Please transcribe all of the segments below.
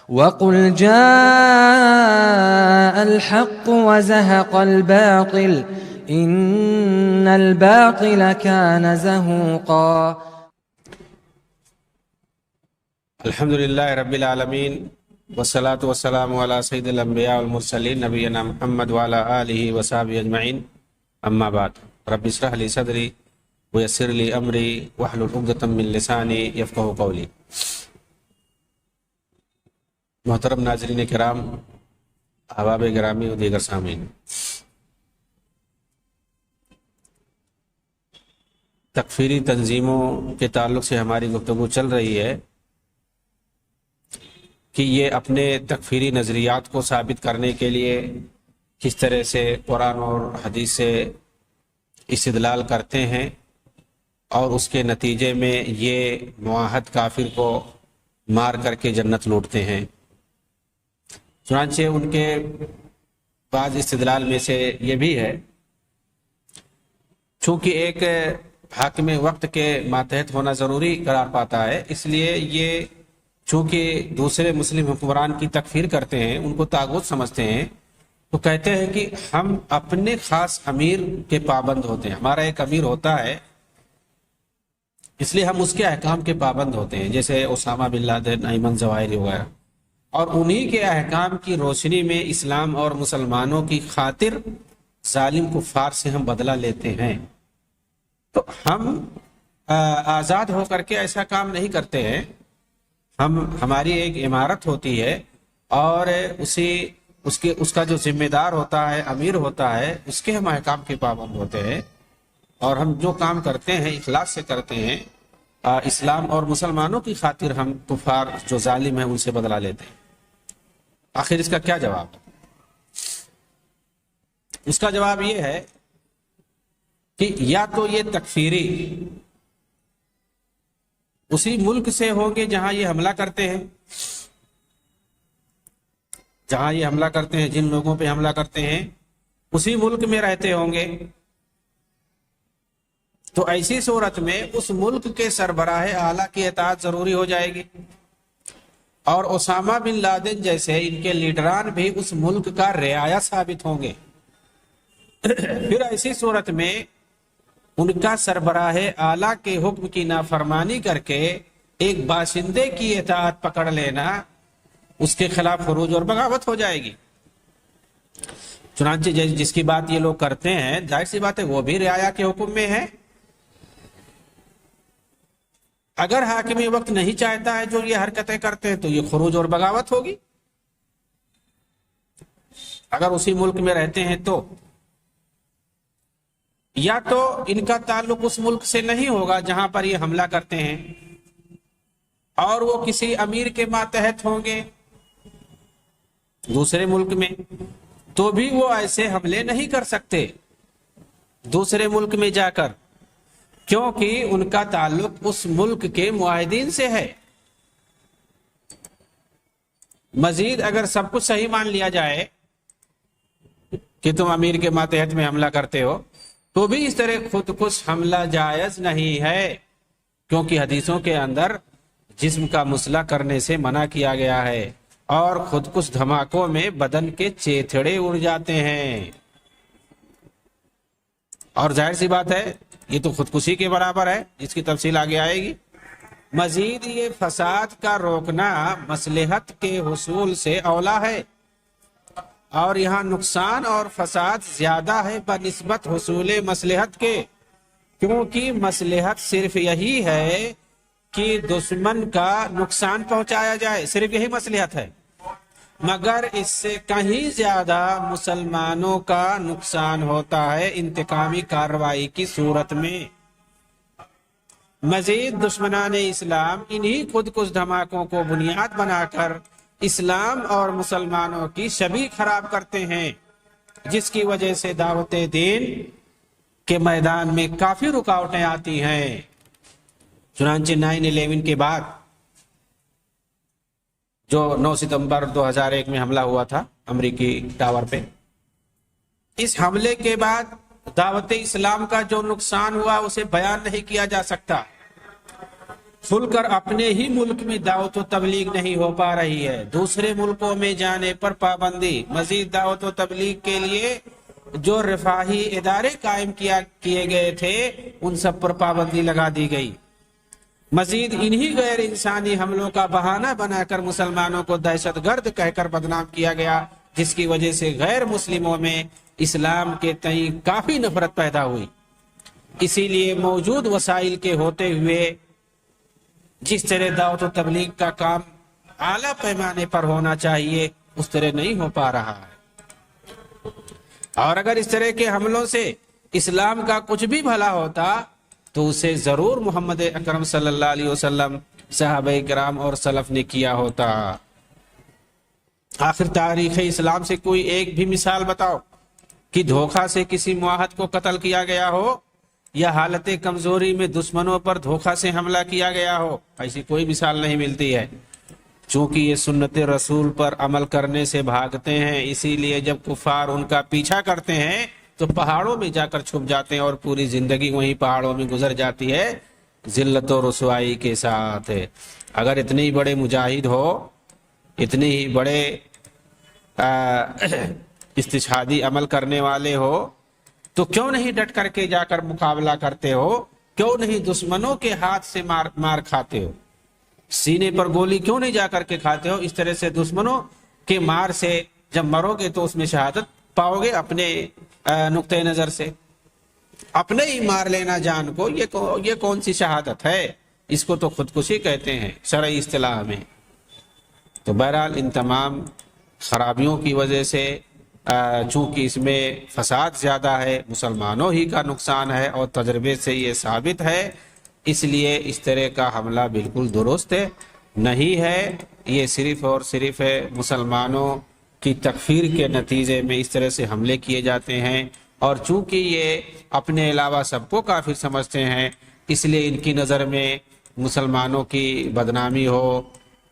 وَقُلْ جَاءَ الْحَقُّ وَزَهَقَ الْبَاطِلُ إِنَّ الْبَاطِلَ كَانَ زَهُوقًا۔ الحمدللہ رب العالمین والصلاة والسلام علی سید الانبیاء والمرسلین نبینا محمد وعلی آلہ وصحبہ اجمعین، اما بعد، رب اشرح لی صدری ویسر لی امری واحلل عقدۃ من لسانی یفقہوا قولی۔ محترم ناظرین کرام، احباب گرامی و دیگر سامعین، تکفیری تنظیموں کے تعلق سے ہماری گفتگو چل رہی ہے کہ یہ اپنے تکفیری نظریات کو ثابت کرنے کے لیے کس طرح سے قرآن اور حدیث سے استدلال کرتے ہیں اور اس کے نتیجے میں یہ معاہد کافر کو مار کر کے جنت لوٹتے ہیں۔ چنانچہ ان کے بعض استدلال میں سے یہ بھی ہے، چونکہ ایک حاکم وقت کے ماتحت ہونا ضروری قرار پاتا ہے، اس لیے یہ چونکہ دوسرے مسلم حکمران کی تکفیر کرتے ہیں، ان کو طاغوت سمجھتے ہیں، تو کہتے ہیں کہ ہم اپنے خاص امیر کے پابند ہوتے ہیں۔ ہمارا ایک امیر ہوتا ہے، اس لیے ہم اس کے احکام کے پابند ہوتے ہیں، جیسے اسامہ بن لادن، ایمن ظواہری وغیرہ، اور انہی کے احکام کی روشنی میں اسلام اور مسلمانوں کی خاطر ظالم کفار سے ہم بدلہ لیتے ہیں۔ تو ہم آزاد ہو کر کے ایسا کام نہیں کرتے ہیں، ہماری ایک عمارت ہوتی ہے اور اس کا جو ذمہ دار ہوتا ہے، امیر ہوتا ہے، اس کے ہم احکام کے پابند ہوتے ہیں، اور ہم جو کام کرتے ہیں اخلاص سے کرتے ہیں، اسلام اور مسلمانوں کی خاطر ہم کفار جو ظالم ہیں ان سے بدلہ لیتے ہیں۔ آخر اس کا کیا جواب ہے؟ اس کا جواب یہ ہے کہ یا تو یہ تکفیری اسی ملک سے ہوں گے جہاں یہ حملہ کرتے ہیں، جن لوگوں پہ حملہ کرتے ہیں اسی ملک میں رہتے ہوں گے، تو ایسی صورت میں اس ملک کے سربراہ اعلیٰ کی اطاعت ضروری ہو جائے گی، اور اسامہ بن لادن جیسے ان کے لیڈران بھی اس ملک کا رعایا ثابت ہوں گے۔ پھر ایسی صورت میں ان کا سربراہ اعلیٰ کے حکم کی نافرمانی کر کے ایک باشندے کی اطاعت پکڑ لینا، اس کے خلاف خروج اور بغاوت ہو جائے گی۔ چنانچہ جس کی بات یہ لوگ کرتے ہیں، ظاہر سی بات ہے وہ بھی رعایا کے حکم میں ہے۔ اگر حاکم وقت نہیں چاہتا ہے جو یہ حرکتیں کرتے ہیں تو یہ خروج اور بغاوت ہوگی۔ اگر اسی ملک میں رہتے ہیں تو یا تو ان کا تعلق اس ملک سے نہیں ہوگا جہاں پر یہ حملہ کرتے ہیں، اور وہ کسی امیر کے ماتحت ہوں گے دوسرے ملک میں، تو بھی وہ ایسے حملے نہیں کر سکتے دوسرے ملک میں جا کر، کیونکہ ان کا تعلق اس ملک کے معاہدین سے ہے۔ مزید اگر سب کچھ صحیح مان لیا جائے کہ تم امیر کے ماتحت میں حملہ کرتے ہو، تو بھی اس طرح خود کش حملہ جائز نہیں ہے، کیونکہ حدیثوں کے اندر جسم کا مسلح کرنے سے منع کیا گیا ہے، اور خود کش دھماکوں میں بدن کے چیتھڑے اڑ جاتے ہیں، اور ظاہر سی بات ہے یہ تو خودکشی کے برابر ہے، جس کی تفصیل آگے آئے گی۔ مزید یہ فساد کا روکنا مصلحت کے حصول سے اولا ہے، اور یہاں نقصان اور فساد زیادہ ہے بنسبت حصول مصلحت کے، کیونکہ مصلحت صرف یہی ہے کہ دشمن کا نقصان پہنچایا جائے، صرف یہی مصلحت ہے، مگر اس سے کہیں زیادہ مسلمانوں کا نقصان ہوتا ہے انتقامی کارروائی کی صورت میں۔ مزید دشمنان اسلام انہی خود کش دھماکوں کو بنیاد بنا کر اسلام اور مسلمانوں کی شبیہ خراب کرتے ہیں، جس کی وجہ سے دعوت دین کے میدان میں کافی رکاوٹیں آتی ہیں۔ چنانچہ 9/11 کے بعد جو 9 ستمبر 2001 میں حملہ ہوا تھا امریکی ٹاور پہ، اس حملے کے بعد دعوت اسلام کا جو نقصان ہوا اسے بیان نہیں کیا جا سکتا۔ کھل کر اپنے ہی ملک میں دعوت و تبلیغ نہیں ہو پا رہی ہے، دوسرے ملکوں میں جانے پر پابندی، مزید دعوت و تبلیغ کے لیے جو رفاہی ادارے قائم کیے گئے تھے ان سب پر پابندی لگا دی گئی۔ مزید انہی غیر انسانی حملوں کا بہانہ بنا کر مسلمانوں کو دہشت گرد کہہ کر بدنام کیا گیا، جس کی وجہ سے غیر مسلموں میں اسلام کے تئیں کافی نفرت پیدا ہوئی۔ اسی لیے موجود وسائل کے ہوتے ہوئے جس طرح دعوت و تبلیغ کا کام اعلیٰ پیمانے پر ہونا چاہیے اس طرح نہیں ہو پا رہا ہے، اور اگر اس طرح کے حملوں سے اسلام کا کچھ بھی بھلا ہوتا تو اسے ضرور محمد اکرم صلی اللہ علیہ وسلم، صحابہ کرام اور سلف نے کیا ہوتا۔ آخر تاریخ اسلام سے کوئی ایک بھی مثال بتاؤ کہ دھوکہ سے کسی معاہد کو قتل کیا گیا ہو یا حالت کمزوری میں دشمنوں پر دھوکہ سے حملہ کیا گیا ہو، ایسی کوئی مثال نہیں ملتی ہے۔ چونکہ یہ سنت رسول پر عمل کرنے سے بھاگتے ہیں، اسی لیے جب کفار ان کا پیچھا کرتے ہیں تو پہاڑوں میں جا کر چھپ جاتے ہیں اور پوری زندگی وہیں پہاڑوں میں گزر جاتی ہے ذلت و رسوائی کے ساتھ۔ اگر اتنے ہی بڑے مجاہد ہو، اتنے ہی بڑے استشہادی عمل کرنے والے ہو تو کیوں نہیں ڈٹ کر کے جا کر مقابلہ کرتے ہو؟ کیوں نہیں دشمنوں کے ہاتھ سے مار کھاتے ہو؟ سینے پر گولی کیوں نہیں جا کر کے کھاتے ہو؟ اس طرح سے دشمنوں کے مار سے جب مرو گے تو اس میں شہادت پاؤ گے اپنے نقطۂ نظر سے۔ اپنے ہی مار لینا جان کو، یہ کون سی شہادت ہے؟ اس کو تو خودکشی کہتے ہیں شرعی اصطلاح میں۔ تو بہرحال ان تمام خرابیوں کی وجہ سے چونکہ اس میں فساد زیادہ ہے، مسلمانوں ہی کا نقصان ہے اور تجربے سے یہ ثابت ہے، اس لیے اس طرح کا حملہ بالکل درست نہیں ہے۔ یہ صرف اور صرف مسلمانوں کی تکفیر کے نتیجے میں اس طرح سے حملے کیے جاتے ہیں، اور چونکہ یہ اپنے علاوہ سب کو کافر سمجھتے ہیں اس لیے ان کی نظر میں مسلمانوں کی بدنامی ہو،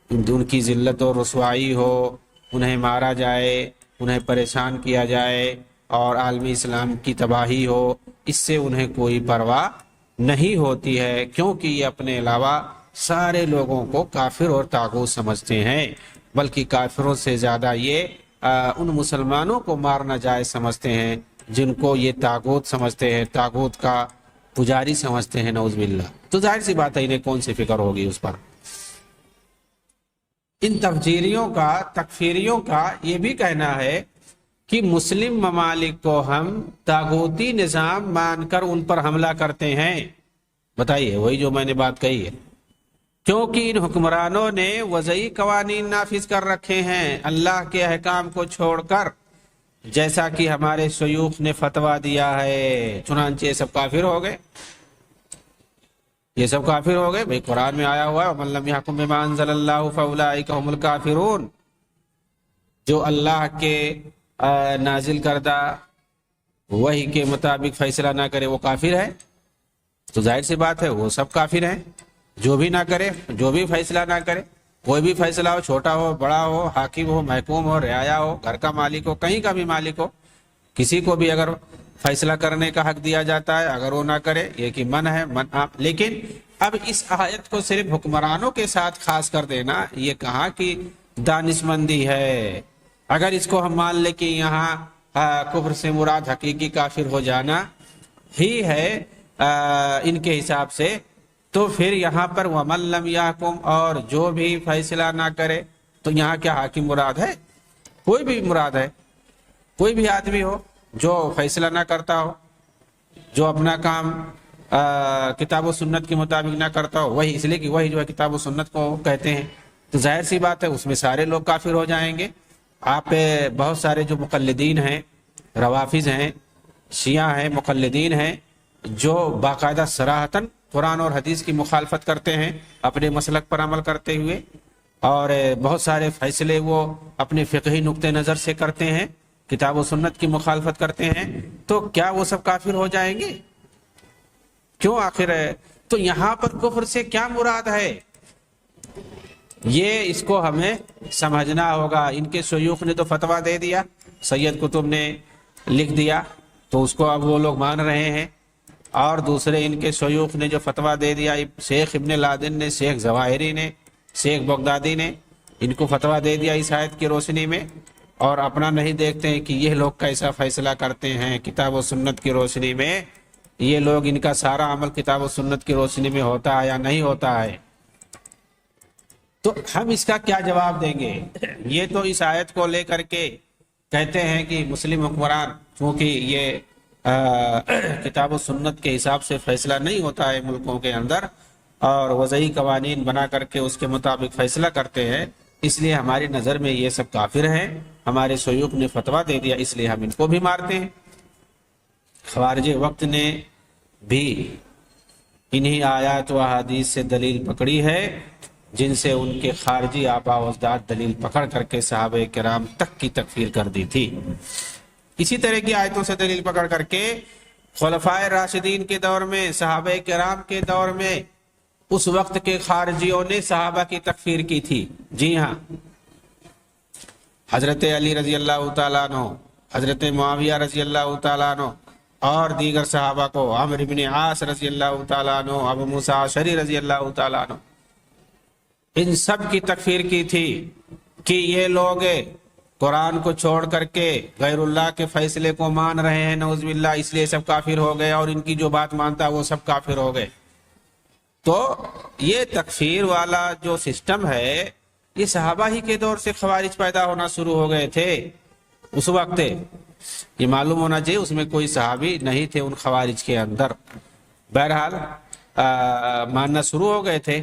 ان کی ذلت و رسوائی ہو، انہیں مارا جائے، انہیں پریشان کیا جائے اور عالمی اسلام کی تباہی ہو، اس سے انہیں کوئی پرواہ نہیں ہوتی ہے، کیونکہ یہ اپنے علاوہ سارے لوگوں کو کافر اور طاغوت سمجھتے ہیں، بلکہ کافروں سے زیادہ یہ ان مسلمانوں کو مارنا جائز سمجھتے ہیں جن کو یہ طاغوت سمجھتے ہیں، طاغوت کا پجاری سمجھتے ہیں، نعوذ باللہ۔ تو ظاہر سی بات ہے انہیں کون سی فکر ہوگی اس پر۔ ان تفجیریوں کا، تکفیریوں کا یہ بھی کہنا ہے کہ مسلم ممالک کو ہم طاغوتی نظام مان کر ان پر حملہ کرتے ہیں۔ بتائیے، وہی جو میں نے بات کہی ہے، کیونکہ ان حکمرانوں نے وضعی قوانین نافذ کر رکھے ہیں اللہ کے احکام کو چھوڑ کر، جیسا کہ ہمارے شیوخ نے فتویٰ دیا ہے، چنانچہ یہ سب کافر ہو گئے، یہ سب کافر ہو گئے۔ بھئی قرآن میں آیا ہوا ہے وَمَن لَّمْ يَحْكُم بِمَا أَنزَلَ اللَّهُ فَأُولَٰئِكَ هُمُ الْكَافِرُونَ، جو اللہ کے نازل کردہ وحی کے مطابق فیصلہ نہ کرے وہ کافر ہے۔ تو ظاہر سی بات ہے وہ سب کافر ہیں، جو بھی نہ کرے، جو بھی فیصلہ نہ کرے، کوئی بھی فیصلہ ہو، چھوٹا ہو بڑا ہو، حاکم ہو محکوم ہو، رعایا ہو، گھر کا مالک ہو، کہیں کا بھی مالک ہو، کسی کو بھی اگر فیصلہ کرنے کا حق دیا جاتا ہے، اگر وہ نہ کرے، یہ کہ من ہے لیکن اب اس آیت کو صرف حکمرانوں کے ساتھ خاص کر دینا، یہ کہاں کی دانشمندی ہے؟ اگر اس کو ہم مان لیں کہ یہاں کفر سے مراد حقیقی کافر ہو جانا ہی ہے ان کے حساب سے، تو پھر یہاں پر وَمَن لَّمْ يَحْكُم اور جو بھی فیصلہ نہ کرے، تو یہاں کیا حاکم مراد ہے؟ کوئی بھی مراد ہے، کوئی بھی آدمی ہو جو فیصلہ نہ کرتا ہو، جو اپنا کام کتاب و سنت کے مطابق نہ کرتا ہو، وہی اس لیے کہ وہی جو ہے کتاب و سنت کو کہتے ہیں، تو ظاہر سی بات ہے اس میں سارے لوگ کافر ہو جائیں گے۔ آپ بہت سارے جو مقلدین ہیں، روافظ ہیں، شیعہ ہیں، مقلدین ہیں، جو باقاعدہ صراحتاً قرآن اور حدیث کی مخالفت کرتے ہیں اپنے مسلک پر عمل کرتے ہوئے، اور بہت سارے فیصلے وہ اپنے فقہی نقطہ نظر سے کرتے ہیں، کتاب و سنت کی مخالفت کرتے ہیں، تو کیا وہ سب کافر ہو جائیں گے؟ کیوں آخر ہے؟ تو یہاں پر کفر سے کیا مراد ہے؟ یہ اس کو ہمیں سمجھنا ہوگا۔ ان کے شیوخ نے تو فتویٰ دے دیا، سید قطب نے لکھ دیا، تو اس کو اب وہ لوگ مان رہے ہیں، اور دوسرے ان کے شیوخ نے جو فتویٰ دے دیا، شیخ ابن لادن نے، شیخ ظواہری نے، شیخ بغدادی نے، ان کو فتویٰ دے دیا اس آیت کی روشنی میں، اور اپنا نہیں دیکھتے ہیں کہ یہ لوگ کیسا فیصلہ کرتے ہیں کتاب و سنت کی روشنی میں، یہ لوگ ان کا سارا عمل کتاب و سنت کی روشنی میں ہوتا ہے یا نہیں ہوتا ہے۔ تو ہم اس کا کیا جواب دیں گے؟ یہ تو اس آیت کو لے کر کے کہتے ہیں کہ مسلم حکمران چونکہ یہ کتاب و سنت کے حساب سے فیصلہ نہیں ہوتا ہے ملکوں کے اندر، اور وضعی قوانین بنا کر کے اس کے مطابق فیصلہ کرتے ہیں، اس لیے ہماری نظر میں یہ سب کافر ہیں، ہمارے شیوخ نے فتویٰ دے دیا اس لیے ہم ان کو بھی مارتے ہیں۔ خوارج وقت نے بھی انہی آیات و احادیث سے دلیل پکڑی ہے جن سے ان کے خارجی آبا و اجداد دلیل پکڑ کر کے صحابہ کرام تک کی تکفیر کر دی تھی۔ اسی طرح کی آیتوں سے دلیل پکڑ کر کے خلفائے راشدین کے دور میں، صحابہ کرام کے دور میں، اس وقت کے خارجیوں نے صحابہ کی تکفیر کی تھی۔ جی ہاں، حضرت علی رضی اللہ تعالیٰ عنہ، حضرت معاویہ رضی اللہ تعالیٰ عنہ اور دیگر صحابہ کو، عمرو بن عاص رضی اللہ تعالیٰ عنہ، ابو موسیٰ اشعری رضی اللہ تعالیٰ عنہ، ان سب کی تکفیر کی تھی کہ یہ لوگ قرآن کو چھوڑ کر کے غیر اللہ کے فیصلے کو مان رہے ہیں، نعوذ باللہ، اس لیے سب کافر ہو گئے، اور ان کی جو بات مانتا وہ سب کافر ہو گئے۔ تو یہ تکفیر والا جو سسٹم ہے، یہ صحابہ ہی کے دور سے خوارج پیدا ہونا شروع ہو گئے تھے۔ اس وقت یہ معلوم ہونا چاہیے اس میں کوئی صحابی نہیں تھے ان خوارج کے اندر، بہرحال ماننا شروع ہو گئے تھے۔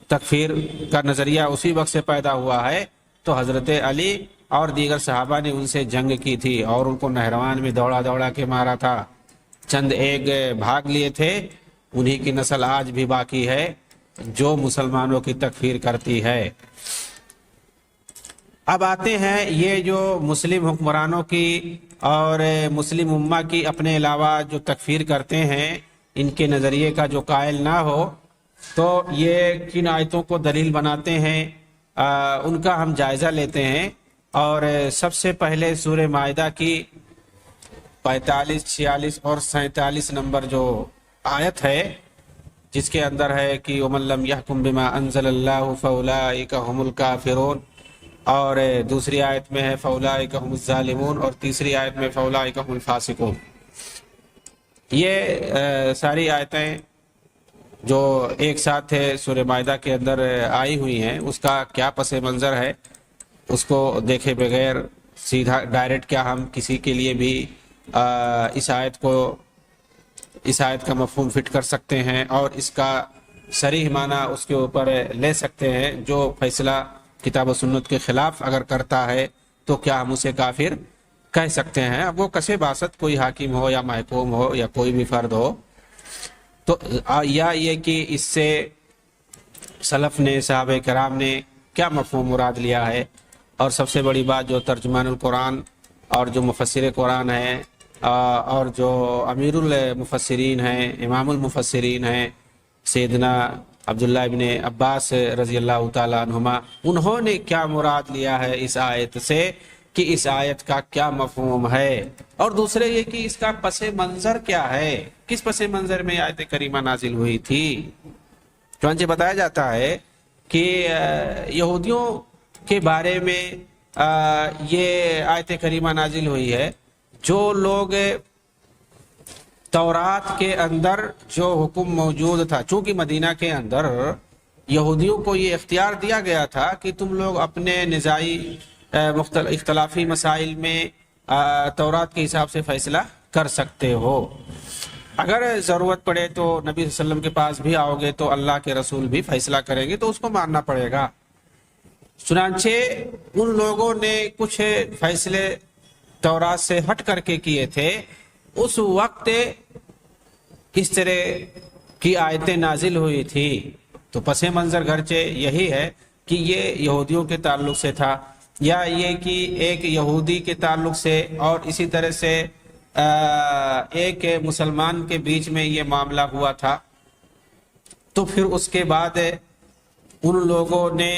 تکفیر کا نظریہ اسی وقت سے پیدا ہوا ہے، تو حضرت علی اور دیگر صحابہ نے ان سے جنگ کی تھی اور ان کو نہروان میں دوڑا دوڑا کے مارا تھا۔ چند ایک بھاگ لیے تھے، انہی کی نسل آج بھی باقی ہے جو مسلمانوں کی تکفیر کرتی ہے۔ اب آتے ہیں یہ جو مسلم حکمرانوں کی اور مسلم امہ کی اپنے علاوہ جو تکفیر کرتے ہیں، ان کے نظریے کا جو قائل نہ ہو، تو یہ کن آیتوں کو دلیل بناتے ہیں، ان کا ہم جائزہ لیتے ہیں۔ اور سب سے پہلے سورہ مائدہ کی 45، 46 اور 47 نمبر جو آیت ہے، جس کے اندر ہے کہ وَمَن لَّمْ يَحْكُم بِمَا أَنزَلَ اللَّهُ فَأُولَٰئِكَ هُمُ الْكَافِرُونَ، اور دوسری آیت میں ہے فَأُولَٰئِكَ هُمُ الظَّالِمُونَ، اور تیسری آیت میں فَأُولَٰئِكَ هُمُ الْفَاسِقُونَ۔ یہ ساری آیتیں جو ایک ساتھ سورہ مائدہ کے اندر آئی ہوئی ہیں، اس کا کیا پس منظر ہے اس کو دیکھے بغیر سیدھا ڈائریکٹ کیا ہم کسی کے لیے بھی اس آیت کا مفہوم فٹ کر سکتے ہیں اور اس کا صریح معنی اس کے اوپر لے سکتے ہیں؟ جو فیصلہ کتاب و سنت کے خلاف اگر کرتا ہے تو کیا ہم اسے کافر کہہ سکتے ہیں؟ اب وہ کسے باسط کوئی حاکم ہو یا محکوم ہو یا کوئی بھی فرد ہو، تو یا یہ کہ اس سے سلف نے، صحابہ کرام نے کیا مفہوم مراد لیا ہے؟ اور سب سے بڑی بات جو ترجمان القرآن اور جو مفسر قرآن ہیں اور جو امیر المفسرین ہیں، امام المفسرین ہیں، سیدنا عبداللہ ابن عباس رضی اللہ تعالیٰ عنہما، انہوں نے کیا مراد لیا ہے اس آیت سے، کہ اس آیت کا کیا مفہوم ہے، اور دوسرے یہ کہ اس کا پس منظر کیا ہے، کس پس منظر میں آیت کریمہ نازل ہوئی تھی۔ چنانچہ بتایا جاتا ہے کہ یہودیوں کے بارے میں یہ آیت کریمہ نازل ہوئی ہے، جو لوگ تورات کے اندر جو حکم موجود تھا، چونکہ مدینہ کے اندر یہودیوں کو یہ اختیار دیا گیا تھا کہ تم لوگ اپنے نزاعی اختلافی مسائل میں تورات کے حساب سے فیصلہ کر سکتے ہو، اگر ضرورت پڑے تو نبی صلی اللہ علیہ وسلم کے پاس بھی آؤ گے تو اللہ کے رسول بھی فیصلہ کریں گے تو اس کو ماننا پڑے گا۔ چنانچہ ان لوگوں نے کچھ فیصلے تورات سے ہٹ کر کے کیے تھے، اس وقت کس طرح کی آیتیں نازل ہوئی تھی، تو پس منظر گرچہ یہی ہے کہ یہ یہودیوں کے تعلق سے تھا، یا یہ کہ ایک یہودی کے تعلق سے اور اسی طرح سے ایک مسلمان کے بیچ میں یہ معاملہ ہوا تھا، تو پھر اس کے بعد ان لوگوں نے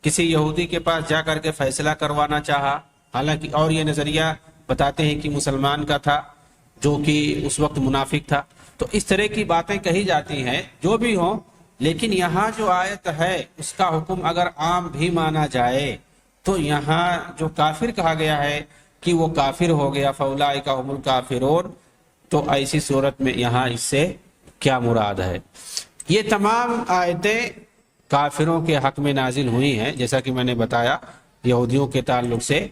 کسی یہودی کے پاس جا کر کے فیصلہ کروانا چاہا، حالانکہ اور یہ نظریہ بتاتے ہیں کہ مسلمان کا تھا، جو کہ اس وقت منافق تھا. تو اس طرح کی باتیں کہی جاتی ہیں جو بھی ہوں، لیکن یہاں جو آیت ہے اس کا حکم اگر عام بھی مانا جائے تو یہاں جو کافر کہا گیا ہے کہ وہ کافر ہو گیا، فاولئک هم الکافرون، تو ایسی صورت میں یہاں اس سے کیا مراد ہے؟ یہ تمام آیتیں کافروں کے حق میں نازل ہوئی ہیں، جیسا کہ میں نے بتایا یہودیوں کے تعلق سے.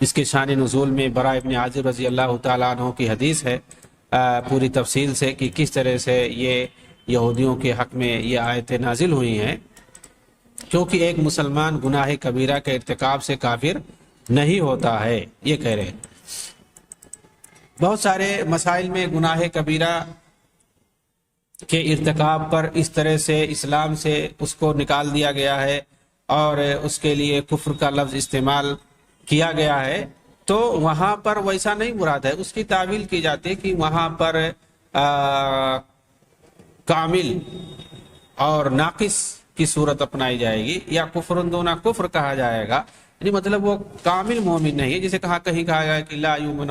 اس کے شان نزول میں براء ابن عازب رضی اللہ تعالیٰ عنہ کی حدیث ہے پوری تفصیل سے کہ کس طرح سے یہ یہودیوں کے حق میں یہ آیتیں نازل ہوئی ہیں، کیونکہ ایک مسلمان گناہ کبیرہ کے ارتکاب سے کافر نہیں ہوتا ہے، یہ کہہ رہے ہیں. بہت سارے مسائل میں گناہ کبیرہ کے ارتکاب پر اس طرح سے اسلام سے اس کو نکال دیا گیا ہے اور اس کے لیے کفر کا لفظ استعمال کیا گیا ہے، تو وہاں پر ویسا نہیں مراد ہے. اس کی تعویل کی جاتی ہے کہ وہاں پر کامل اور ناقص کی صورت اپنائی جائے گی، یا کفر دون کفر کہا جائے گا، یعنی مطلب وہ کامل مومن نہیں ہے. جسے کہیں کہا گیا کہ لا یؤمن،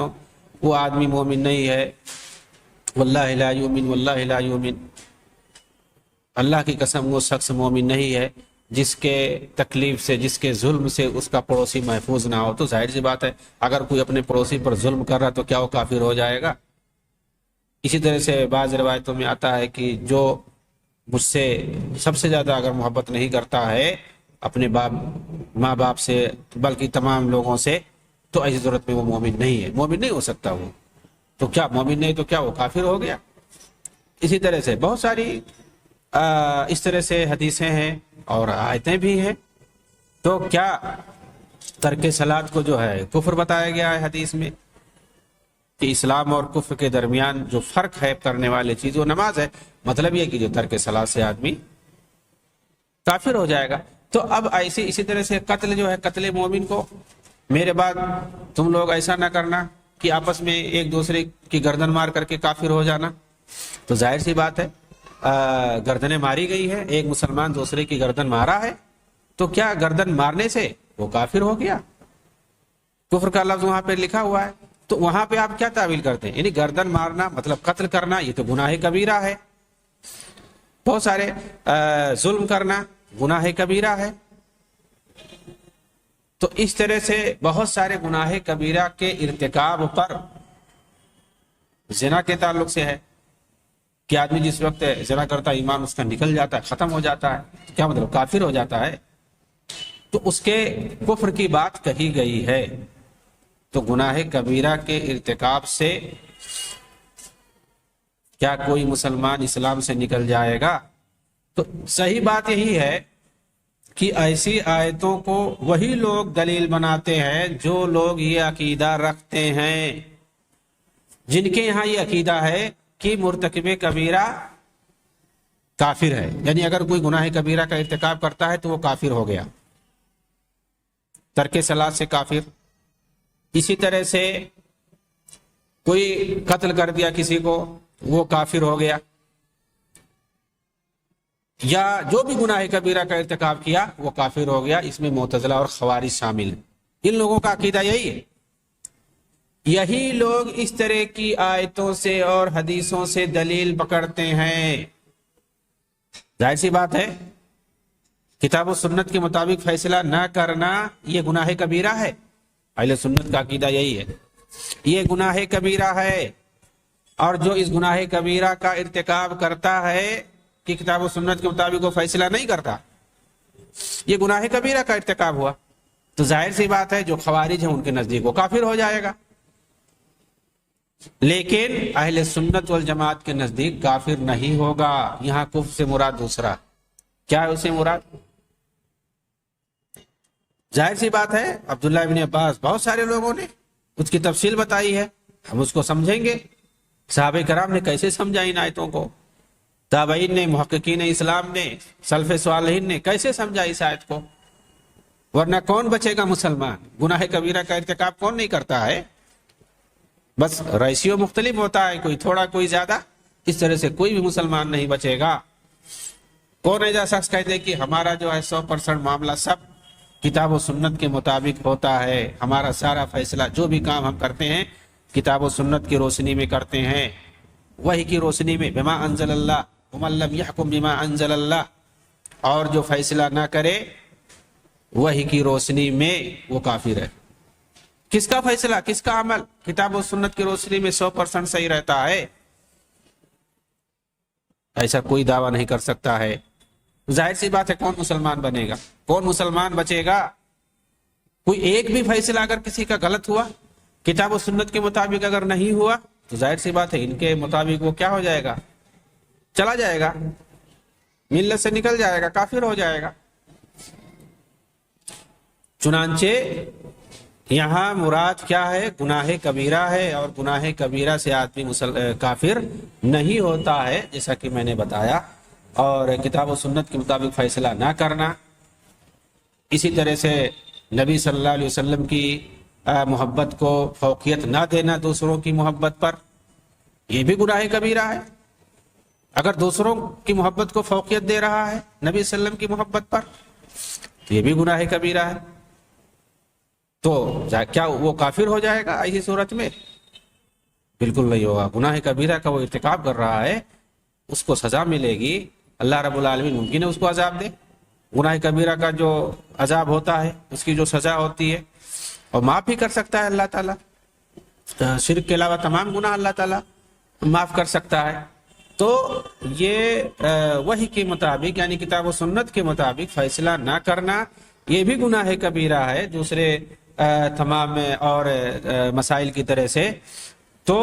وہ آدمی مومن نہیں ہے، واللہ لا یؤمن واللہ لا یؤمن، اللہ کی قسم وہ شخص مومن نہیں ہے جس کے تکلیف سے، جس کے ظلم سے اس کا پڑوسی محفوظ نہ ہو. تو ظاہر سی بات ہے اگر کوئی اپنے پڑوسی پر ظلم کر رہا تو کیا وہ کافر ہو جائے گا؟ اسی طرح سے بعض روایتوں میں آتا ہے کہ جو مجھ سے سب سے زیادہ اگر محبت نہیں کرتا ہے اپنے ماں باپ سے بلکہ تمام لوگوں سے، تو ایسی صورت میں وہ مومن نہیں ہے، مومن نہیں ہو سکتا وہ. تو کیا مومن نہیں تو کیا وہ کافر ہو گیا؟ اسی طرح سے بہت ساری اس طرح سے حدیثیں ہیں اور آیتیں بھی ہیں. تو کیا ترک صلاۃ کو جو ہے کفر بتایا گیا ہے حدیث میں، کہ اسلام اور کفر کے درمیان جو فرق ہے کرنے والے چیز وہ نماز ہے، مطلب یہ کہ جو ترک صلاۃ سے آدمی کافر ہو جائے گا. تو اب اسی طرح سے قتل جو ہے، قتل مومن کو میرے بعد تم لوگ ایسا نہ کرنا کہ آپس میں ایک دوسرے کی گردن مار کر کے کافر ہو جانا. تو ظاہر سی بات ہے گردنیں ماری گئی ہے، ایک مسلمان دوسرے کی گردن مارا ہے، تو کیا گردن مارنے سے وہ کافر ہو گیا؟ کفر کا لفظ وہاں پہ لکھا ہوا ہے، تو وہاں پہ آپ کیا تعویل کرتے ہیں؟ یعنی گردن مارنا مطلب قتل کرنا، یہ تو گناہ کبیرہ ہے. بہت سارے ظلم کرنا گناہ کبیرہ ہے. تو اس طرح سے بہت سارے گناہ کبیرہ کے ارتکاب پر زنا کے تعلق سے ہے کہ آدمی جس وقت زنا کرتا ہے ایمان اس کا نکل جاتا ہے، ختم ہو جاتا ہے، کیا مطلب کافر ہو جاتا ہے. تو اس کے کفر کی بات کہی گئی ہے. تو گناہ کبیرہ کے ارتکاب سے کیا کوئی مسلمان اسلام سے نکل جائے گا؟ تو صحیح بات یہی ہے کہ ایسی آیتوں کو وہی لوگ دلیل بناتے ہیں جو لوگ یہ عقیدہ رکھتے ہیں، جن کے یہاں یہ عقیدہ ہے کہ مرتکب کبیرہ کافر ہے. یعنی اگر کوئی گناہ کبیرہ کا ارتکاب کرتا ہے تو وہ کافر ہو گیا، ترک صلاۃ سے کافر. اسی طرح سے کوئی قتل کر دیا کسی کو، وہ کافر ہو گیا. یا جو بھی گناہ کبیرہ کا ارتکاب کیا وہ کافر ہو گیا. اس میں معتزلہ اور خوارج شامل ہیں. ان لوگوں کا عقیدہ یہی ہے. یہی لوگ اس طرح کی آیتوں سے اور حدیثوں سے دلیل پکڑتے ہیں. ظاہر سی بات ہے کتاب و سنت کے مطابق فیصلہ نہ کرنا یہ گناہ کبیرہ ہے. اہل سنت کا عقیدہ یہی ہے، یہ گناہ کبیرہ ہے. اور جو اس گناہ کبیرہ کا ارتکاب کرتا ہے کہ کتاب و سنت کے مطابق وہ فیصلہ نہیں کرتا، یہ گناہ کبیرہ کا ارتکاب ہوا. تو ظاہر سی بات ہے جو خوارج ہیں ان کے نزدیک وہ کافر ہو جائے گا. لیکن اہل سنت والجماعت کے نزدیک کافر نہیں ہوگا. یہاں کفر سے مراد دوسرا کیا ہے، اسے مراد ظاہر سی بات ہے عبداللہ ابن عباس، بہت سارے لوگوں نے اس کی تفصیل بتائی ہے، ہم اس کو سمجھیں گے. صحابہ کرام نے کیسے سمجھا ان آیتوں کو، تابعین نے، محققین اسلام نے، سلف صالحین نے کیسے سمجھا اس آیت کو. ورنہ کون بچے گا مسلمان؟ گناہ کبیرہ کا ارتکاب کون نہیں کرتا ہے؟ بس ریشیو مختلف ہوتا ہے، کوئی تھوڑا کوئی زیادہ. اس طرح سے کوئی بھی مسلمان نہیں بچے گا. کون ایسا شخص کہتے کہ ہمارا جو ہے 100% معاملہ سب کتاب و سنت کے مطابق ہوتا ہے، ہمارا سارا فیصلہ جو بھی کام ہم کرتے ہیں کتاب و سنت کی روشنی میں کرتے ہیں، وحی کی روشنی میں، بما انزل اللہ ومن لم یحکم بما انزل اللہ، اور جو فیصلہ نہ کرے وحی کی روشنی میں وہ کافر ہے۔ کس کا فیصلہ، کس کا عمل کتاب و سنت کی روشنی میں 100% صحیح رہتا ہے، ایسا کوئی دعویٰ نہیں کر سکتا ہے۔ ظاہر سی بات ہے کون مسلمان بنے گا، کون مسلمان بچے گا؟ کوئی ایک بھی فیصلہ اگر کسی کا غلط ہوا، کتاب و سنت کے مطابق اگر نہیں ہوا، تو ظاہر سی بات ہے ان کے مطابق وہ کیا ہو جائے گا، چلا جائے گا، ملت سے نکل جائے گا، کافر ہو جائے گا۔ چنانچہ یہاں مراد کیا ہے، گناہ کبیرہ ہے، اور گناہ کبیرہ سے آدمی کافر نہیں ہوتا ہے، جیسا کہ میں نے بتایا۔ اور کتاب و سنت کے مطابق فیصلہ نہ کرنا، اسی طرح سے نبی صلی اللہ علیہ وسلم کی محبت کو فوقیت نہ دینا دوسروں کی محبت پر، یہ بھی گناہ کبیرہ ہے۔ اگر دوسروں کی محبت کو فوقیت دے رہا ہے نبی صلی اللہ علیہ وسلم کی محبت پر، تو یہ بھی گناہ کبیرہ ہے۔ تو کیا وہ کافر ہو جائے گا ایسی صورت میں؟ بالکل نہیں ہوگا۔ گناہ کبیرہ کا وہ ارتکاب کر رہا ہے، اس کو سزا ملے گی، اللہ رب العالمین ممکن ہے اس کو عذاب دے۔ گناہ کبیرہ کا جو عذاب ہوتا ہے، اس کی جو سزا ہوتی ہے، اور معاف بھی کر سکتا ہے اللہ تعالیٰ، شرک کے علاوہ تمام گناہ اللہ تعالیٰ معاف کر سکتا ہے۔ تو یہ وحی کے مطابق یعنی کتاب و سنت کے مطابق فیصلہ نہ کرنا، یہ بھی گناہ کبیرہ ہے دوسرے تمام اور مسائل کی طرح سے۔ تو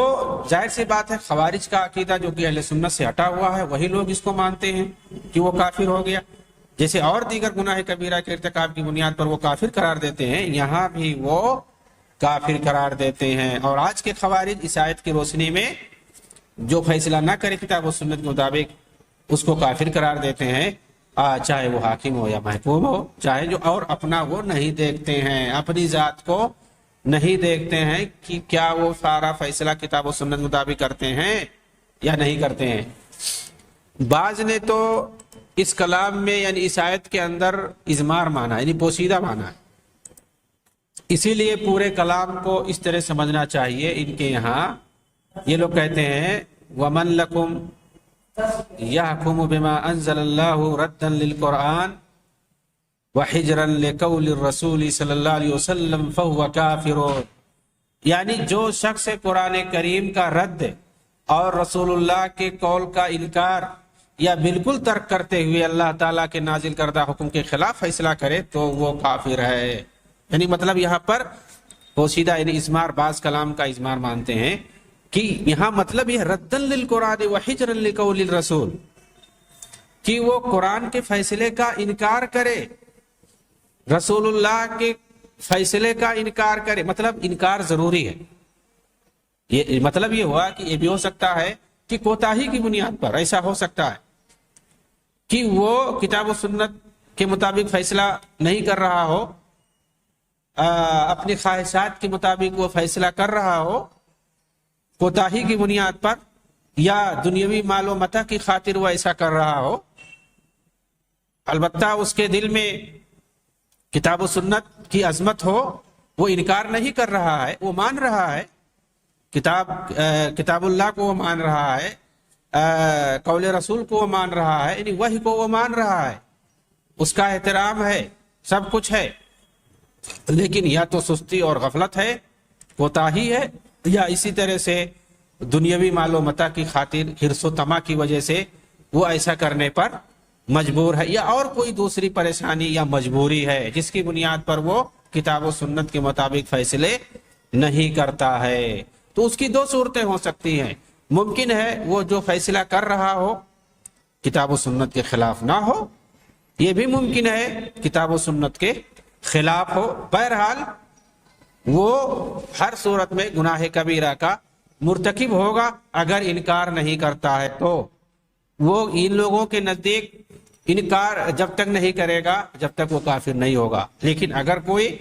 ظاہر سی بات ہے خوارج کا عقیدہ جو کہ اہل سنت سے ہٹا ہوا ہے، وہی لوگ اس کو مانتے ہیں کہ وہ کافر ہو گیا، جیسے اور دیگر گناہ کبیرہ کے ارتکاب کی بنیاد پر وہ کافر قرار دیتے ہیں، یہاں بھی وہ کافر قرار دیتے ہیں۔ اور آج کے خوارج اس آیت کی روشنی میں جو فیصلہ نہ کرے کتاب و سنت کے مطابق، اس کو کافر قرار دیتے ہیں، چاہے وہ حاکم ہو یا محکوم ہو، چاہے جو، اور اپنا وہ نہیں دیکھتے ہیں، اپنی ذات کو نہیں دیکھتے ہیں کہ کیا وہ سارا فیصلہ کتاب و سنت مطابق کرتے ہیں یا نہیں کرتے ہیں۔ بعض نے تو اس کلام میں یعنی اس آیت کے اندر اضمار مانا یعنی پوشیدہ مانا ہے، اسی لیے پورے کلام کو اس طرح سمجھنا چاہیے۔ ان کے یہاں یہ لوگ کہتے ہیں وَمَن لَكُمْ يَحْكُمُ بِمَا أَنزَلَ اللَّهُ رَدًّا لِلْقُرْآنِ وَحِجْرًا لِقَوْلِ الرَّسُولِ صلی اللہ علیہ وسلم فَهُوَ كَافِرٌ، یعنی جو شخص قرآن کریم کا رد اور رسول اللہ کے قول کا انکار یا بالکل ترک کرتے ہوئے اللہ تعالیٰ کے نازل کردہ حکم کے خلاف فیصلہ کرے تو وہ کافر ہے۔ یعنی مطلب یہاں پر پوشیدہ یعنی اضمار، بعض کلام کا اضمار مانتے ہیں کہ یہاں مطلب یہ ردًا للقرآن وحجرًا لقول الرسول، کہ وہ قرآن کے فیصلے کا انکار کرے، رسول اللہ کے فیصلے کا انکار کرے، مطلب انکار ضروری ہے۔ یہ مطلب یہ ہوا کہ یہ بھی ہو سکتا ہے کہ کوتاہی کی بنیاد پر ایسا ہو سکتا ہے کہ وہ کتاب و سنت کے مطابق فیصلہ نہیں کر رہا ہو، اپنی خواہشات کے مطابق وہ فیصلہ کر رہا ہو کوتاہی کی بنیاد پر، یا دنیاوی مال و متاع کی خاطر وہ ایسا کر رہا ہو، البتہ اس کے دل میں کتاب و سنت کی عظمت ہو، وہ انکار نہیں کر رہا ہے، وہ مان رہا ہے، کتاب اللہ کو وہ مان رہا ہے، قول رسول کو وہ مان رہا ہے، یعنی وحی کو وہ مان رہا ہے، اس کا احترام ہے، سب کچھ ہے، لیکن یا تو سستی اور غفلت ہے، کوتاہی ہے، یا اسی طرح سے دنیاوی مال و متاع کی خاطر حرص و طمع کی وجہ سے وہ ایسا کرنے پر مجبور ہے، یا اور کوئی دوسری پریشانی یا مجبوری ہے جس کی بنیاد پر وہ کتاب و سنت کے مطابق فیصلے نہیں کرتا ہے۔ تو اس کی دو صورتیں ہو سکتی ہیں، ممکن ہے وہ جو فیصلہ کر رہا ہو کتاب و سنت کے خلاف نہ ہو، یہ بھی ممکن ہے کتاب و سنت کے خلاف ہو، بہرحال وہ ہر صورت میں گناہ کبیرہ کا مرتکب ہوگا اگر انکار نہیں کرتا ہے۔ تو وہ ان لوگوں کے نزدیک انکار جب تک نہیں کرے گا جب تک وہ کافر نہیں ہوگا، لیکن اگر کوئی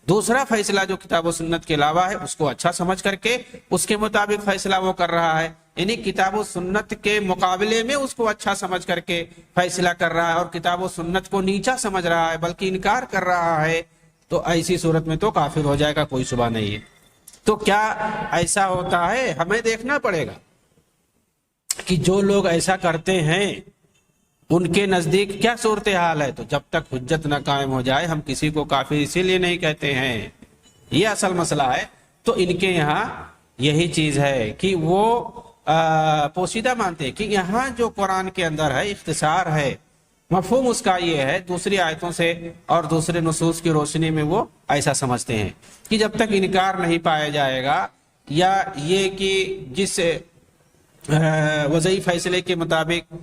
دوسرا فیصلہ جو کتاب و سنت کے علاوہ ہے اس کو اچھا سمجھ کر کے اس کے مطابق فیصلہ وہ کر رہا ہے، یعنی کتاب و سنت کے مقابلے میں اس کو اچھا سمجھ کر کے فیصلہ کر رہا ہے اور کتاب و سنت کو نیچا سمجھ رہا ہے بلکہ انکار کر رہا ہے، تو ایسی صورت میں تو کافر ہو جائے گا، کوئی شبہ نہیں ہے۔ تو کیا ایسا ہوتا ہے؟ ہمیں دیکھنا پڑے گا کہ جو لوگ ایسا کرتے ہیں ان کے نزدیک کیا صورتحال ہے. تو جب تک حجت نہ قائم ہو جائے ہم کسی کو کافر اسی لیے نہیں کہتے ہیں. یہ اصل مسئلہ ہے. تو ان کے یہاں یہی چیز ہے کہ وہ پوشیدہ مانتے ہیں کہ یہاں جو قرآن کے اندر ہے اختصار ہے، مفہوم اس کا یہ ہے. دوسری آیتوں سے اور دوسرے نصوص کی روشنی میں وہ ایسا سمجھتے ہیں کہ جب تک انکار نہیں پایا جائے گا، یا یہ کہ جس وضعی فیصلے کے مطابق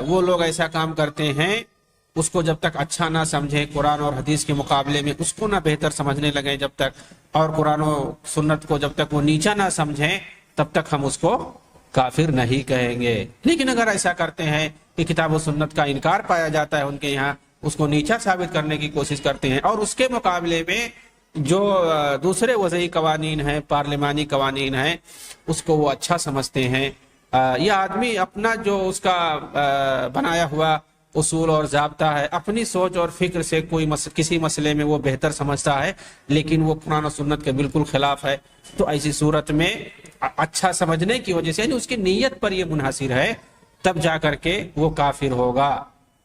وہ لوگ ایسا کام کرتے ہیں اس کو جب تک اچھا نہ سمجھیں، قرآن اور حدیث کے مقابلے میں اس کو نہ بہتر سمجھنے لگیں جب تک، اور قرآن و سنت کو جب تک وہ نیچا نہ سمجھیں تب تک ہم اس کو کافر نہیں کہیں گے. لیکن اگر ایسا کرتے ہیں کہ کتاب و سنت کا انکار پایا جاتا ہے ان کے یہاں، اس کو نیچا ثابت کرنے کی کوشش کرتے ہیں، اور اس کے مقابلے میں جو دوسرے وضعی قوانین ہیں، پارلیمانی قوانین ہیں، اس کو وہ اچھا سمجھتے ہیں. یہ آدمی اپنا جو اس کا بنایا ہوا اصول اور ضابطہ ہے، اپنی سوچ اور فکر سے کسی مسئلے میں وہ بہتر سمجھتا ہے، لیکن وہ قرآن و سنت کے بالکل خلاف ہے. تو ایسی صورت میں اچھا سمجھنے کی وجہ سے، یعنی اس کی نیت پر یہ منحصر ہے، تب جا کر کے وہ کافر ہوگا،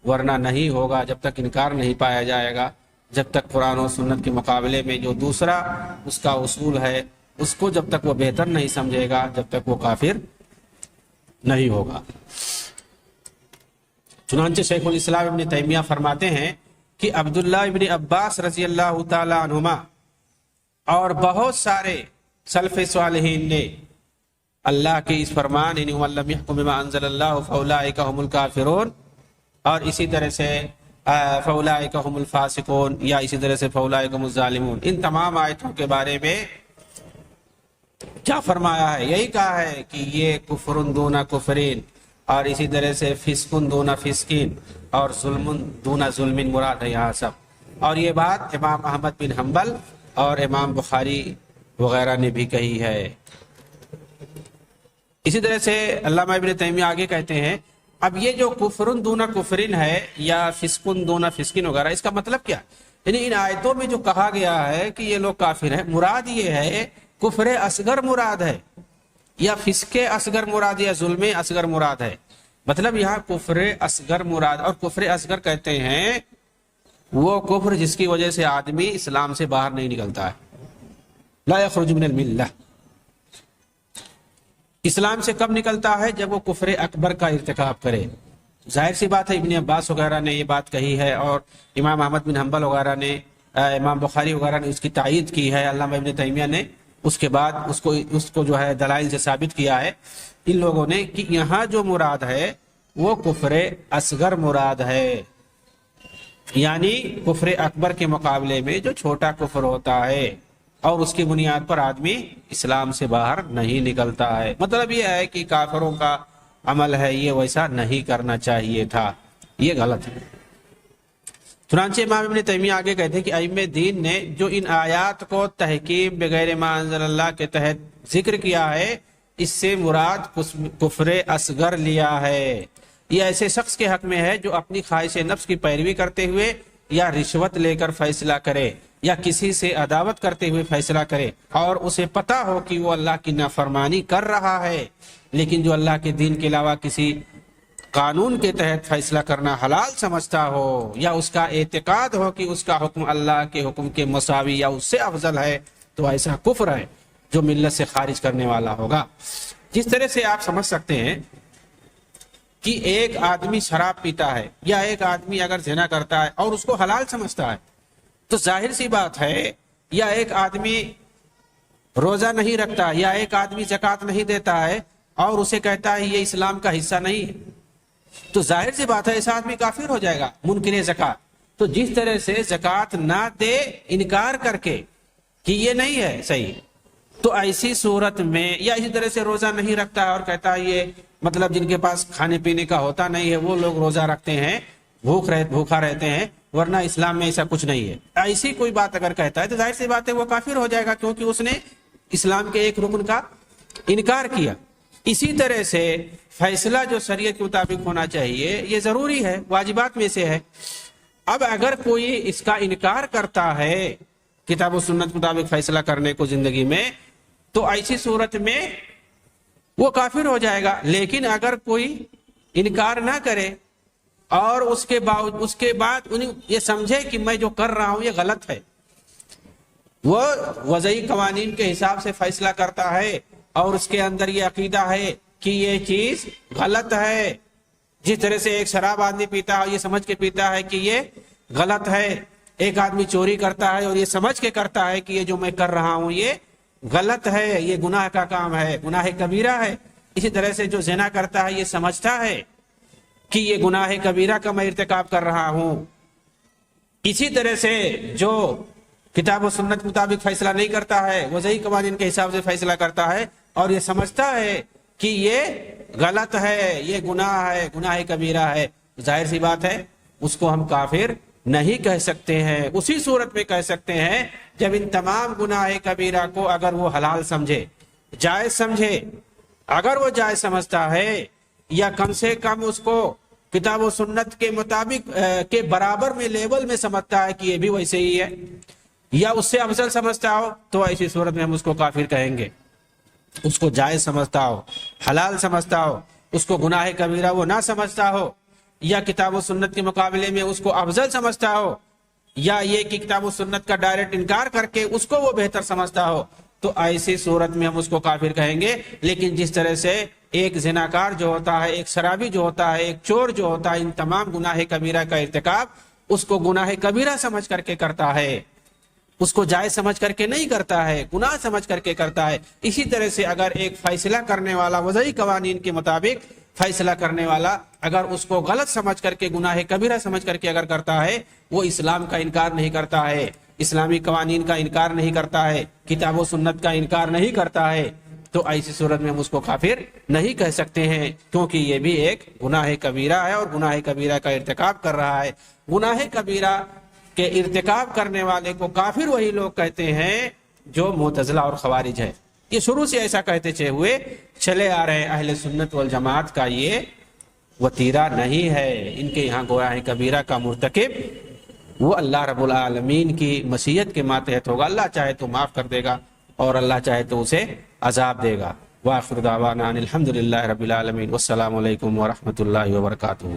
ورنہ نہیں ہوگا جب تک انکار نہیں پایا جائے گا. جب تک قرآن و سنت کے مقابلے میں جو دوسرا اس کا اصول ہے اس کو جب تک وہ بہتر نہیں سمجھے گا، جب تک وہ کافر نہیں ہوگا. چنانچہ شیخ الاسلام ابن تیمیہ فرماتے ہیں کہ عبداللہ ابن عباس رضی اللہ تعالی عنہما اور بہت سارے سلف صالحین نے اللہ کے اس فرمان ان من لم يحكم بما انزل اللہ فاولئک هم الکافرون، اور اسی طرح سے فاولئک هم الفاسقون، یا اسی طرح سے فاولئک هم الظالمون، ان تمام آیتوں کے بارے میں کیا فرمایا ہے؟ یہی کہا ہے کہ یہ کفر دون کفرین، اور اسی طرح سے فسق دون فسقین، اور ظلم دون ظلم مراد ہے یہاں سب. اور یہ بات امام احمد بن حنبل اور امام بخاری وغیرہ نے بھی کہی ہے. اسی طرح سے علامہ ابن تیمیہ آگے کہتے ہیں اب یہ جو کفر دون کفرین ہے یا فسق دون فسقین وغیرہ، اس کا مطلب کیا؟ یعنی ان آیتوں میں جو کہا گیا ہے کہ یہ لوگ کافر ہیں، مراد یہ ہے کفر اصغر مراد ہے، یا فسق اصغر مراد، یا ظلم اصغر مراد ہے. مطلب یہاں کفر اصغر مراد، اور کفر اصغر کہتے ہیں وہ کفر جس کی وجہ سے آدمی اسلام سے باہر نہیں نکلتا ہے، لا یخرج من الملہ. اسلام سے کب نکلتا ہے؟ جب وہ کفر اکبر کا ارتکاب کرے. ظاہر سی بات ہے ابن عباس وغیرہ نے یہ بات کہی ہے، اور امام احمد بن حنبل وغیرہ نے، امام بخاری وغیرہ نے اس کی تائید کی ہے. علامہ ابن تیمیہ نے اس کے بعد اس کو جو ہے دلائل سے ثابت کیا ہے ان لوگوں نے کہ یہاں جو مراد ہے وہ کفر اصغر مراد ہے، یعنی کفر اکبر کے مقابلے میں جو چھوٹا کفر ہوتا ہے اور اس کی بنیاد پر آدمی اسلام سے باہر نہیں نکلتا ہے. مطلب یہ ہے کہ کافروں کا عمل ہے یہ ویسا نہیں کرنا چاہیے تھا، یہ غلط ہے. چنانچہ امام ابن تیمیہ آگے کہتے ہیں کہ ائمہ دین نے جو ان آیات کو تحکیم بغیر ما انزل اللہ کے تحت ذکر کیا ہے، اس سے مراد کفر اصغر لیا ہے. یہ ایسے شخص کے حق میں ہے جو اپنی خواہش نفس کی پیروی کرتے ہوئے یا رشوت لے کر فیصلہ کرے، یا کسی سے عداوت کرتے ہوئے فیصلہ کرے، اور اسے پتا ہو کہ وہ اللہ کی نافرمانی کر رہا ہے، لیکن جو اللہ کے دین کے علاوہ کسی قانون کے تحت فیصلہ کرنا حلال سمجھتا ہو، یا اس کا اعتقاد ہو کہ اس کا حکم اللہ کے حکم کے مساوی یا اس سے افضل ہے، تو ایسا کفر ہے جو ملت سے خارج کرنے والا ہوگا. جس طرح سے آپ سمجھ سکتے ہیں کہ ایک آدمی شراب پیتا ہے، یا ایک آدمی اگر زنا کرتا ہے اور اس کو حلال سمجھتا ہے، تو ظاہر سی بات ہے، یا ایک آدمی روزہ نہیں رکھتا، یا ایک آدمی زکوٰۃ نہیں دیتا ہے اور اسے کہتا ہے یہ اسلام کا حصہ نہیں ہے، تو ظاہر سی بات ہے ایسا آدمی کافر ہو جائے گا، منکر زکوٰۃ. تو جس طرح سے زکوٰۃ نہ دے انکار کر کے کہ یہ نہیں ہے صحیح، تو ایسی صورت میں، یا اسی طرح سے روزہ نہیں رکھتا ہے اور کہتا ہے یہ مطلب جن کے پاس کھانے پینے کا ہوتا نہیں ہے وہ لوگ روزہ رکھتے ہیں، بھوکا رہتے ہیں، ورنہ اسلام میں ایسا کچھ نہیں ہے، ایسی کوئی بات اگر کہتا ہے تو ظاہر سی بات ہے وہ کافر ہو جائے گا، کیونکہ اس نے اسلام کے ایک رکن کا انکار کیا. اسی طرح سے فیصلہ جو شریعت کے مطابق ہونا چاہیے یہ ضروری ہے، واجبات میں سے ہے. اب اگر کوئی اس کا انکار کرتا ہے کتاب و سنت کے مطابق فیصلہ کرنے کو زندگی میں، تو ایسی صورت میں وہ کافر ہو جائے گا۔ لیکن اگر کوئی انکار نہ کرے اور اس کے بعد یہ سمجھے کہ میں جو کر رہا ہوں یہ غلط ہے، وہ وضعی قوانین کے حساب سے فیصلہ کرتا ہے اور اس کے اندر یہ عقیدہ ہے کہ یہ چیز غلط ہے، جس طرح سے ایک شراب آدمی پیتا ہے یہ سمجھ کے پیتا ہے کہ یہ غلط ہے، ایک آدمی چوری کرتا ہے اور یہ سمجھ کے کرتا ہے کہ یہ جو میں کر رہا ہوں یہ غلط ہے، یہ گناہ کا کام ہے، گناہ کبیرہ ہے۔ اسی طرح سے جو زنا کرتا ہے یہ سمجھتا ہے کہ یہ گناہ کبیرہ کا میں ارتکاب کر رہا ہوں۔ اسی طرح سے جو کتاب و سنت کے مطابق فیصلہ نہیں کرتا ہے، وضعی قوانین کے حساب سے فیصلہ کرتا ہے اور یہ سمجھتا ہے کہ یہ غلط ہے، یہ گناہ ہے، گناہ کبیرہ ہے، ظاہر سی بات ہے اس کو ہم کافر نہیں کہہ سکتے ہیں۔ اسی صورت میں کہہ سکتے ہیں جب ان تمام گناہ کبیرہ کو اگر وہ حلال سمجھے، جائز سمجھے، اگر وہ جائز سمجھتا ہے یا کم سے کم اس کو کتاب و سنت کے مطابق کے برابر میں لیول میں سمجھتا ہے کہ یہ بھی ویسے ہی ہے یا اس سے افضل سمجھتا ہو، تو ایسی صورت میں ہم اس کو کافر کہیں گے۔ اس کو جائز سمجھتا ہو، حلال سمجھتا ہو، اس کو گناہ کبیرہ وہ نہ سمجھتا ہو، یا کتاب و سنت کے مقابلے میں اس کو افضل سمجھتا ہو، یا یہ کہ کتاب و سنت کا ڈائریکٹ انکار کر کے اس کو وہ بہتر سمجھتا ہو، تو ایسی صورت میں ہم اس کو کافر کہیں گے۔ لیکن جس طرح سے ایک زناکار جو ہوتا ہے، ایک شرابی جو ہوتا ہے، ایک چور جو ہوتا ہے، ان تمام گناہ کبیرہ کا ارتکاب اس کو گناہ کبیرہ سمجھ کر کے کرتا ہے، اس کو جائز سمجھ کر کے نہیں کرتا ہے، گناہ سمجھ کر کے کرتا ہے۔ اسی طرح سے اگر ایک فیصلہ کرنے والا وضعی قوانین کے مطابق فیصلہ کرنے والا اگر اس کو غلط سمجھ کر کے، گناہ کبیرہ سمجھ کر کے اگر کرتا ہے، وہ اسلام کا انکار نہیں کرتا ہے، اسلامی قوانین کا انکار نہیں کرتا ہے، کتاب و سنت کا انکار نہیں کرتا ہے، تو ایسی صورت میں ہم اس کو کافر نہیں کہہ سکتے ہیں، کیونکہ یہ بھی ایک گناہ کبیرہ ہے اور گناہ کبیرہ کا ارتکاب کر رہا ہے۔ گناہ کبیرہ کے ارتکاب کرنے والے کو کافر وہی لوگ کہتے ہیں جو معتزلہ اور خوارج ہے۔ یہ شروع سے ایسا کہتے چلے آ رہے ہیں۔ اہل سنت والجماعت کا یہ وتیرہ نہیں ہے، ان کے یہاں گناہ کبیرہ کا مرتکب وہ اللہ رب العالمین کی مشیت کے ماتحت ہوگا، اللہ چاہے تو معاف کر دے گا اور اللہ چاہے تو اسے عذاب دے گا۔ وآخر دعوانا ان الحمدللہ رب العالمین، والسلام علیکم ورحمۃ اللہ وبرکاتہ۔